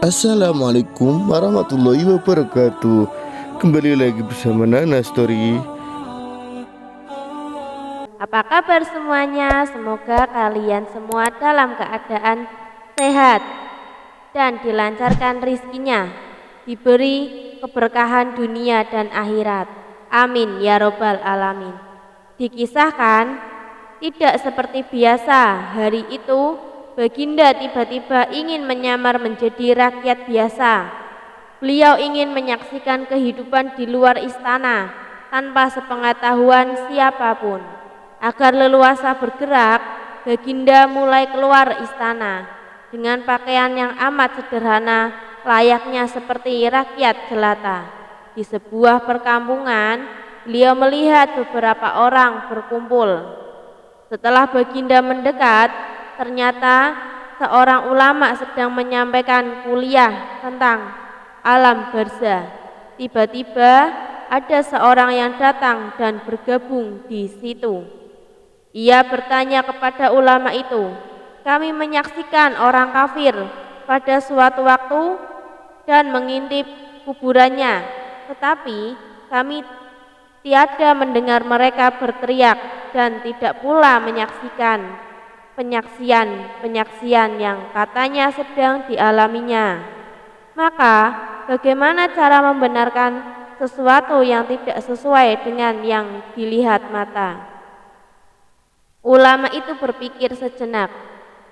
Assalamualaikum warahmatullahi wabarakatuh. Kembali lagi bersama Nana Story. Apa kabar semuanya? Semoga kalian semua dalam keadaan sehat dan dilancarkan rizkinya, diberi keberkahan dunia dan akhirat. Amin ya robbal alamin. Dikisahkan, tidak seperti biasa, hari itu Baginda tiba-tiba ingin menyamar menjadi rakyat biasa. Beliau ingin menyaksikan kehidupan di luar istana tanpa sepengetahuan siapapun. Agar leluasa bergerak, Baginda mulai keluar istana dengan pakaian yang amat sederhana, layaknya seperti rakyat jelata. Di sebuah perkampungan, beliau melihat beberapa orang berkumpul. Setelah Baginda mendekat, ternyata seorang ulama sedang menyampaikan kuliah tentang alam barzah. Tiba-tiba ada seorang yang datang dan bergabung di situ. Ia bertanya kepada ulama itu, "Kami menyaksikan orang kafir pada suatu waktu dan mengintip kuburannya, tetapi kami tiada mendengar mereka berteriak dan tidak pula menyaksikan penyaksian yang katanya sedang dialaminya. Maka bagaimana cara membenarkan sesuatu yang tidak sesuai dengan yang dilihat mata?" Ulama itu berpikir sejenak.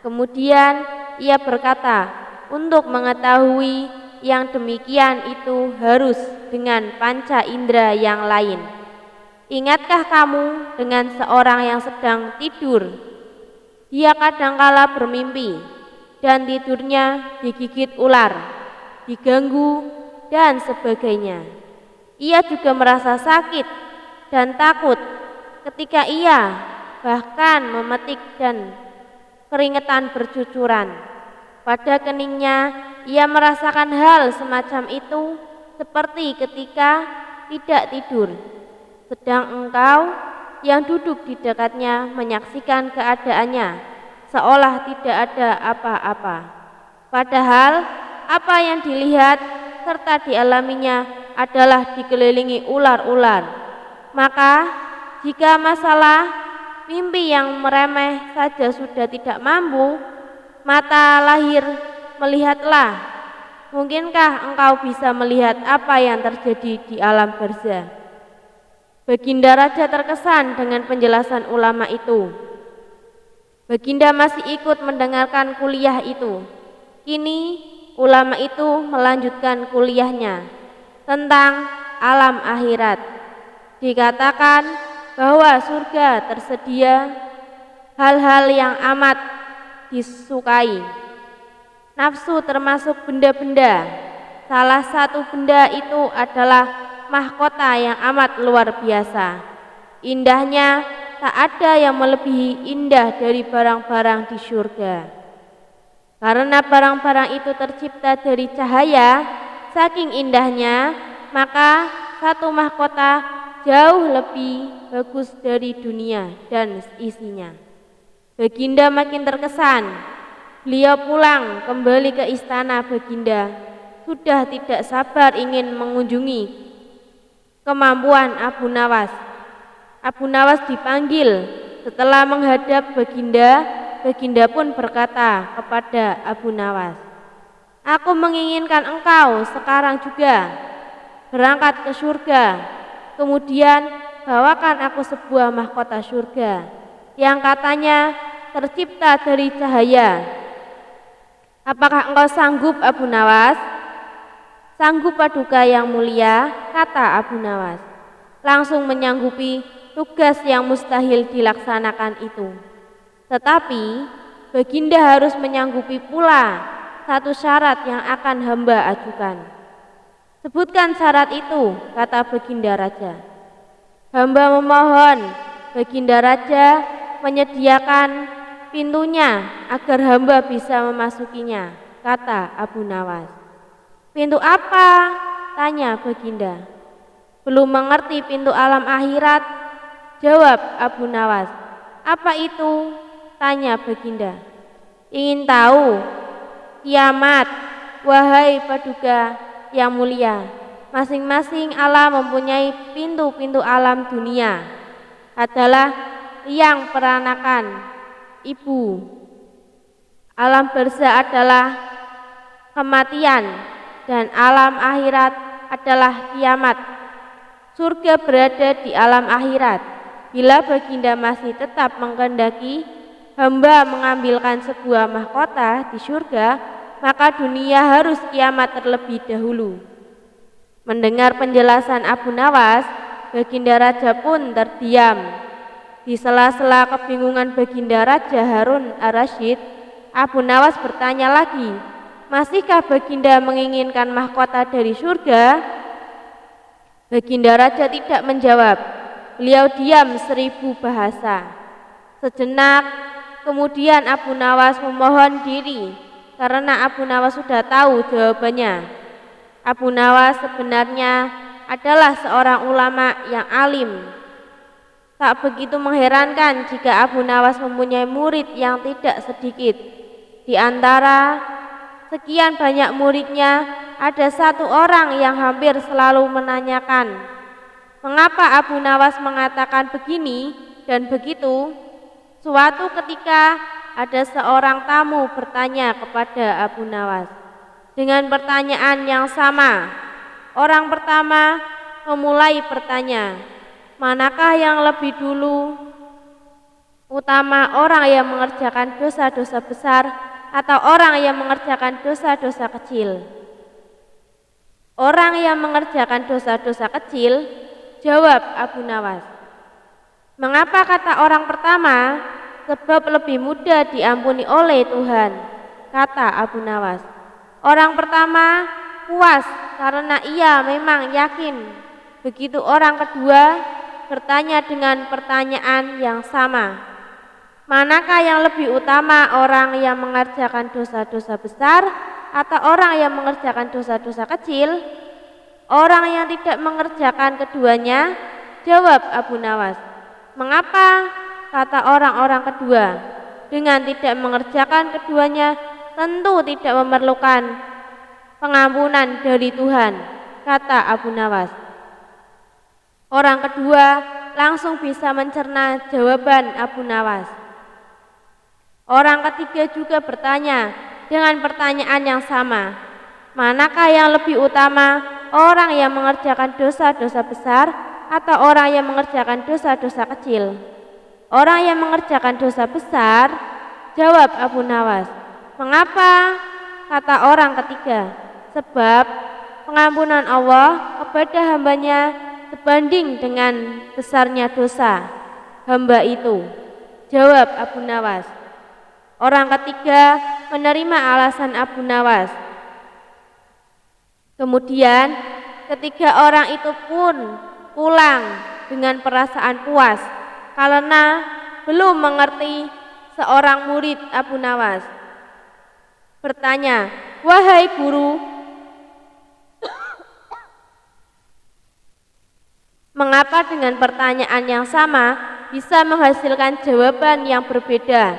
Kemudian ia berkata, "Untuk mengetahui yang demikian itu harus dengan panca indera yang lain. Ingatkah kamu dengan seorang yang sedang tidur? Dia kadangkala bermimpi dan tidurnya digigit ular, diganggu dan sebagainya. Ia juga merasa sakit dan takut ketika ia bahkan memetik dan keringetan bercucuran. Pada keningnya ia merasakan hal semacam itu seperti ketika tidak tidur. Sedang engkau yang duduk di dekatnya menyaksikan keadaannya seolah tidak ada apa-apa. Padahal apa yang dilihat serta dialaminya adalah dikelilingi ular-ular. Maka jika masalah mimpi yang meremeh saja sudah tidak mampu, mata lahir melihatlah. Mungkinkah engkau bisa melihat apa yang terjadi di alam barzah?" Baginda Raja terkesan dengan penjelasan ulama itu. Baginda masih ikut mendengarkan kuliah itu. Kini ulama itu melanjutkan kuliahnya tentang alam akhirat. Dikatakan bahwa surga tersedia hal-hal yang amat disukai. Nafsu termasuk benda-benda. Salah satu benda itu adalah mahkota yang amat luar biasa. Indahnya tak ada yang melebihi indah dari barang-barang di surga. Karena barang-barang itu tercipta dari cahaya, saking indahnya, maka satu mahkota jauh lebih bagus dari dunia dan isinya. Baginda makin terkesan. Beliau pulang kembali ke istana Baginda. Sudah tidak sabar ingin mengunjungi kemampuan Abu Nawas. Abu Nawas dipanggil. Setelah menghadap Baginda, Baginda pun berkata kepada Abu Nawas, "Aku menginginkan engkau sekarang juga berangkat ke surga. Kemudian bawakan aku sebuah mahkota surga yang katanya tercipta dari cahaya. Apakah engkau sanggup, Abu Nawas?" "Sanggup Paduka yang mulia," kata Abu Nawas, langsung menyanggupi tugas yang mustahil dilaksanakan itu. Tetapi Baginda harus menyanggupi pula satu syarat yang akan hamba ajukan. "Sebutkan syarat itu," kata Baginda Raja. "Hamba memohon Baginda Raja menyediakan pintunya agar hamba bisa memasukinya," kata Abu Nawas. "Pintu apa?" tanya Baginda. "Belum mengerti pintu alam akhirat?" jawab Abu Nawas. "Apa itu?" tanya Baginda. "Ingin tahu kiamat?" wahai Paduka yang mulia, masing-masing alam mempunyai pintu-pintu alam dunia, adalah liang peranakan ibu. Alam barzah adalah kematian dan alam akhirat adalah kiamat. Surga berada di alam akhirat. Bila baginda masih tetap mengkehendaki hamba mengambilkan sebuah mahkota di surga, maka dunia harus kiamat terlebih dahulu. Mendengar penjelasan Abu Nawas, Baginda Raja pun terdiam. Di sela-sela kebingungan Baginda Raja Harun ar-Rasyid, Abu Nawas bertanya lagi, masihkah Baginda menginginkan mahkota dari surga? Baginda Raja tidak menjawab. Beliau diam 1000 bahasa. Sejenak kemudian Abu Nawas memohon diri karena Abu Nawas sudah tahu jawabannya. Abu Nawas sebenarnya adalah seorang ulama yang alim. Tak begitu mengherankan jika Abu Nawas mempunyai murid yang tidak sedikit. Di antara sekian banyak muridnya, ada satu orang yang hampir selalu menanyakan, mengapa Abu Nawas mengatakan begini dan begitu? Suatu ketika ada seorang tamu bertanya kepada Abu Nawas dengan pertanyaan yang sama. Orang pertama memulai bertanya, manakah yang lebih dulu utama, orang yang mengerjakan dosa-dosa besar atau orang yang mengerjakan dosa-dosa kecil? Orang yang mengerjakan dosa-dosa kecil, jawab Abu Nawas. Mengapa kata orang pertama? Sebab lebih mudah diampuni oleh Tuhan, kata Abu Nawas. Orang pertama puas karena ia memang yakin. Begitu orang kedua bertanya dengan pertanyaan yang sama. Manakah yang lebih utama, orang yang mengerjakan dosa-dosa besar atau orang yang mengerjakan dosa-dosa kecil? Orang yang tidak mengerjakan keduanya, jawab Abu Nawas. Mengapa? Kata orang-orang kedua. Dengan tidak mengerjakan keduanya, tentu tidak memerlukan pengampunan dari Tuhan, kata Abu Nawas. Orang kedua langsung bisa mencerna jawaban Abu Nawas. Orang ketiga juga bertanya dengan pertanyaan yang sama. Manakah yang lebih utama, orang yang mengerjakan dosa-dosa besar atau orang yang mengerjakan dosa-dosa kecil? Orang yang mengerjakan dosa besar, jawab Abu Nawas. Mengapa? Kata orang ketiga. Sebab pengampunan Allah kepada hambanya sebanding dengan besarnya dosa hamba itu, jawab Abu Nawas. Orang ketiga menerima alasan Abu Nawas. Kemudian ketiga orang itu pun pulang dengan perasaan puas karena belum mengerti seorang murid Abu Nawas. Bertanya, wahai guru, mengapa dengan pertanyaan yang sama bisa menghasilkan jawaban yang berbeda?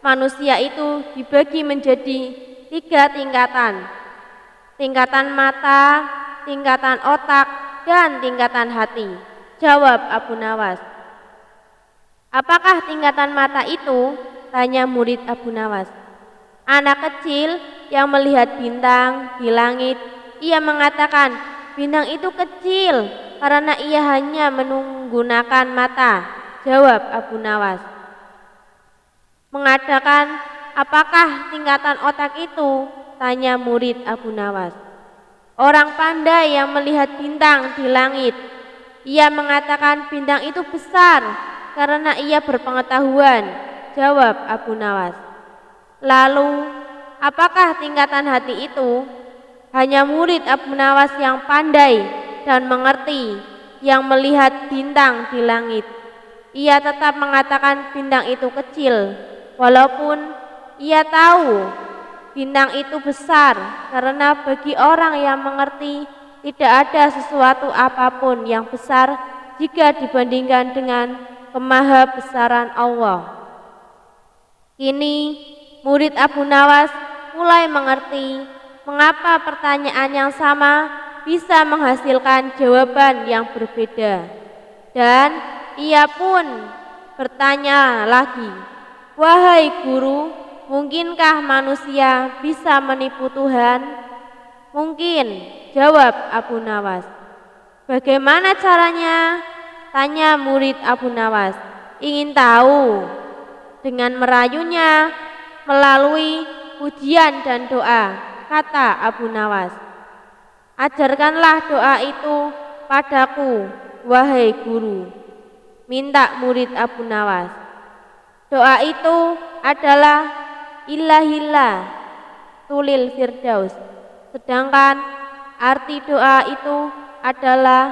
Manusia itu dibagi menjadi 3 tingkatan. Tingkatan mata, tingkatan otak, dan tingkatan hati, jawab Abu Nawas. Apakah tingkatan mata itu? Tanya murid Abu Nawas. Anak kecil yang melihat bintang di langit, ia mengatakan bintang itu kecil karena ia hanya menggunakan mata, jawab Abu Nawas. Mengatakan, apakah tingkatan otak itu? Tanya murid Abu Nawas. Orang pandai yang melihat bintang di langit, ia mengatakan bintang itu besar karena ia berpengetahuan, jawab Abu Nawas. Lalu, apakah tingkatan hati itu? Hanya murid Abu Nawas yang pandai dan mengerti, yang melihat bintang di langit. Ia tetap mengatakan bintang itu kecil, walaupun ia tahu bintang itu besar, karena bagi orang yang mengerti tidak ada sesuatu apapun yang besar jika dibandingkan dengan kemahabesaran Allah. Kini murid Abu Nawas mulai mengerti mengapa pertanyaan yang sama bisa menghasilkan jawaban yang berbeda. Dan ia pun bertanya lagi, "Wahai guru, mungkinkah manusia bisa menipu Tuhan?" "Mungkin," jawab Abu Nawas. "Bagaimana caranya?" tanya murid Abu Nawas, ingin tahu. "Dengan merayunya melalui pujian dan doa," kata Abu Nawas. "Ajarkanlah doa itu padaku, wahai guru," minta murid Abu Nawas. Doa itu adalah Ilahillah tulil firdaus. Sedangkan arti doa itu adalah,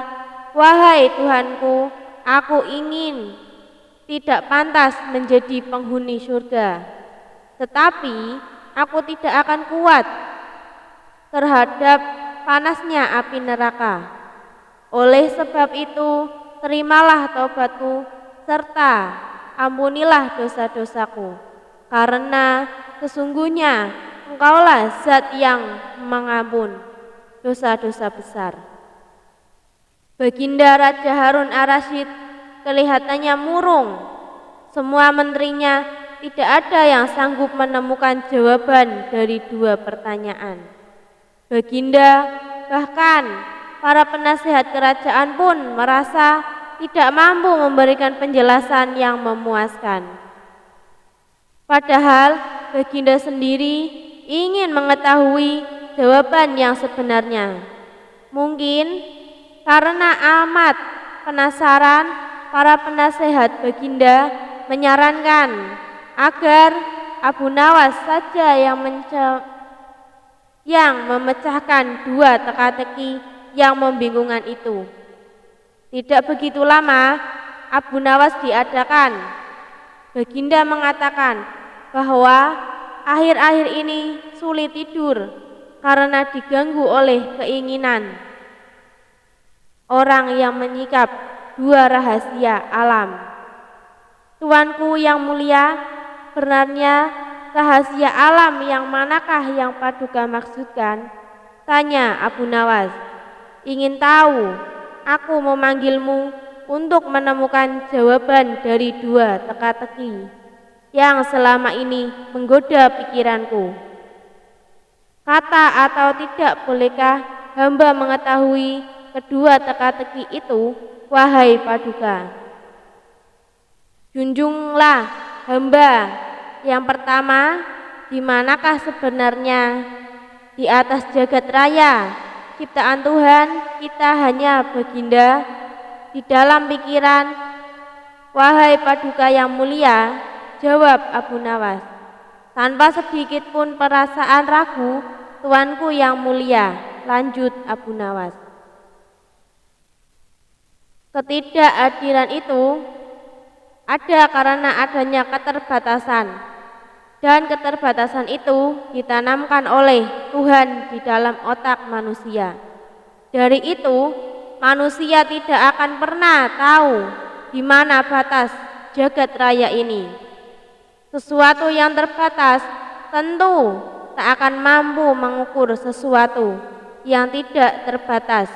"Wahai Tuhanku, aku ingin tidak pantas menjadi penghuni surga, tetapi aku tidak akan kuat terhadap panasnya api neraka. Oleh sebab itu, terimalah taubatku serta ampunilah dosa-dosaku, karena sesungguhnya Engkaulah Zat yang mengampun dosa-dosa besar." Baginda Raja Harun ar-Rasyid kelihatannya murung. Semua menterinya tidak ada yang sanggup menemukan jawaban dari dua pertanyaan. Baginda, bahkan para penasehat kerajaan pun merasa tidak mampu memberikan penjelasan yang memuaskan. Padahal Baginda sendiri ingin mengetahui jawaban yang sebenarnya. Mungkin karena amat penasaran, para penasehat Baginda menyarankan agar Abu Nawas saja yang memecahkan dua teka-teki yang membingungkan itu. Tidak begitu lama Abu Nawas diadakan. Baginda mengatakan bahwa akhir-akhir ini sulit tidur karena diganggu oleh keinginan orang yang menyikap dua rahasia alam. "Tuanku yang mulia, benarnya rahasia alam yang manakah yang Paduka maksudkan?" tanya Abu Nawas. "Ingin tahu? Aku memanggilmu untuk menemukan jawaban dari dua teka-teki yang selama ini menggoda pikiranku. Kata atau tidak, bolehkah hamba mengetahui kedua teka-teki itu, wahai Paduka?" "Junjunglah hamba. Yang pertama, di manakah sebenarnya di atas jagat raya ciptaan Tuhan kita hanya Baginda di dalam pikiran?" "Wahai Paduka yang mulia," jawab Abu Nawas, "tanpa sedikit pun perasaan ragu, Tuanku yang mulia," lanjut Abu Nawas. "Ketidakadilan itu ada karena adanya keterbatasan, dan keterbatasan itu ditanamkan oleh Tuhan di dalam otak manusia. Dari itu, manusia tidak akan pernah tahu di mana batas jagat raya ini. Sesuatu yang terbatas tentu tak akan mampu mengukur sesuatu yang tidak terbatas.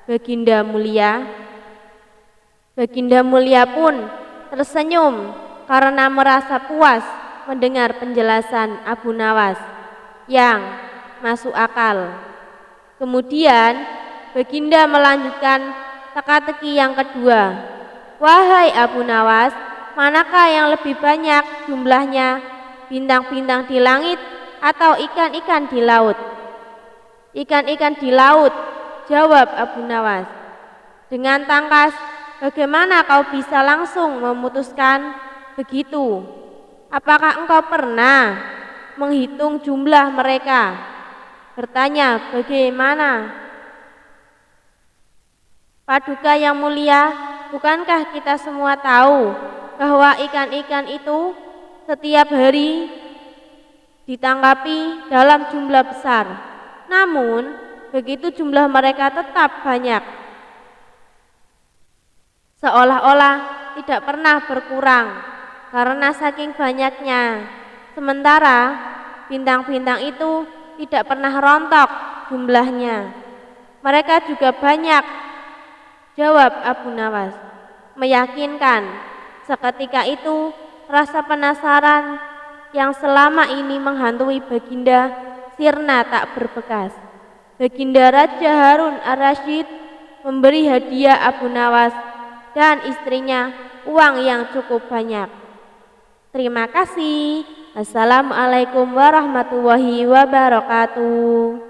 Baginda mulia." Baginda mulia pun tersenyum karena merasa puas mendengar penjelasan Abu Nawas yang masuk akal. Kemudian Baginda melanjutkan teka-teki yang kedua. "Wahai Abu Nawas, manakah yang lebih banyak jumlahnya, bintang-bintang di langit atau ikan-ikan di laut?" "Ikan-ikan di laut," jawab Abu Nawas. "Dengan tangkas, bagaimana kau bisa langsung memutuskan begitu? Apakah engkau pernah menghitung jumlah mereka?" Bertanya, "Bagaimana?" "Paduka yang mulia, bukankah kita semua tahu bahwa ikan-ikan itu setiap hari ditangkapi dalam jumlah besar, namun begitu jumlah mereka tetap banyak, seolah-olah tidak pernah berkurang karena saking banyaknya. Sementara bintang-bintang itu tidak pernah rontok jumlahnya. Mereka juga banyak, jawab Abu Nawas. Meyakinkan. Seketika itu rasa penasaran yang selama ini menghantui Baginda sirna tak berbekas. Baginda Raja Harun ar-Rasyid memberi hadiah Abu Nawas dan istrinya uang yang cukup banyak. Terima kasih. Assalamualaikum warahmatullahi wabarakatuh.